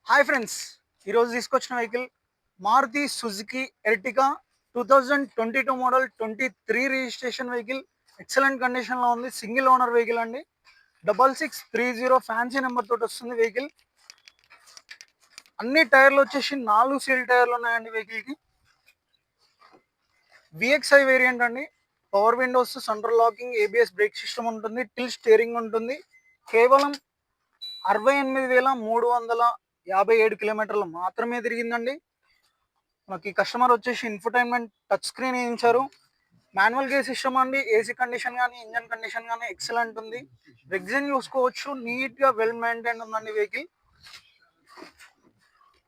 Hi friends, ఈరోజు తీసుకొచ్చిన vehicle Maruti Suzuki Ertiga 2022 model 23 registration vehicle. Excellent కండిషన్లో ఉంది. సింగిల్ ఓనర్ వెహికల్ అండి. 6630 ఫ్యాన్సీ నెంబర్ తోటి వస్తుంది వెహికల్. అన్ని టైర్లు వచ్చేసి 4 సీల్ టైర్లు ఉన్నాయండి వెహికల్కి. విఎక్స్ఐ వేరియంట్ అండి. Power Windows, central locking, ABS brake system ఉంటుంది. టిల్ స్టీరింగ్ ఉంటుంది. కేవలం 68,357 కిలోమీటర్లు మాత్రమే తిరిగిందండి. మనకి కస్టమర్ వచ్చేసి ఇన్ఫోటైన్మెంట్ టచ్ స్క్రీన్ వేయించారు. మాన్యువల్ గేర్ సిస్టమ్ అండి. ఏసీ కండిషన్ కానీ ఇంజన్ కండిషన్ కానీ ఎక్సలెంట్ ఉంది. రెగ్జిన్ చూసుకోవచ్చు, నీట్గా వెల్ మెయింటైన్ ఉందండి వెహికల్.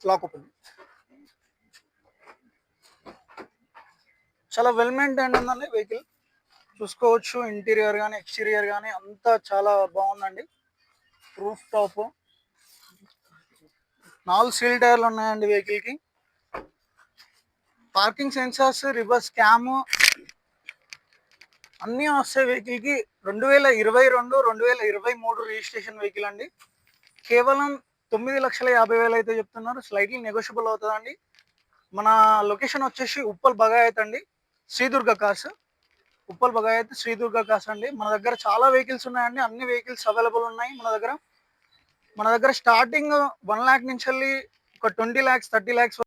లాక్ ఓపెన్, చాలా వెల్ మెయింటైన్ ఉందండి వెహికల్. చూసుకోవచ్చు, ఇంటీరియర్ కానీ ఎక్స్టీరియర్ కానీ అంతా చాలా బాగుందండి. రూఫ్ టాప్, 4 సీల్ టైర్లు ఉన్నాయండి వెహికల్కి. పార్కింగ్ సెన్సార్స్, రివర్స్ క్యామ్ అన్నీ వస్తాయి వెహికల్కి. 2022 2023 రిజిస్ట్రేషన్ వెహికల్ అండి. కేవలం 9,50,000 అయితే చెప్తున్నారు. స్లైట్లీ నెగోషియబుల్ అవుతుందండి. మన లొకేషన్ వచ్చేసి ఉప్పల్ బగాయత్ అండి. శ్రీదుర్గ కార్స్, ఉప్పల్ బగాయత్ శ్రీదుర్గ కార్స్ అండి. మన దగ్గర చాలా వెహికల్స్ ఉన్నాయండి. అన్ని వెహికల్స్ అవైలబుల్ ఉన్నాయి మన దగ్గర స్టార్టింగ్ 1 lakh నుంచి వెళ్ళి ఒక 20 lakhs 30 lakhs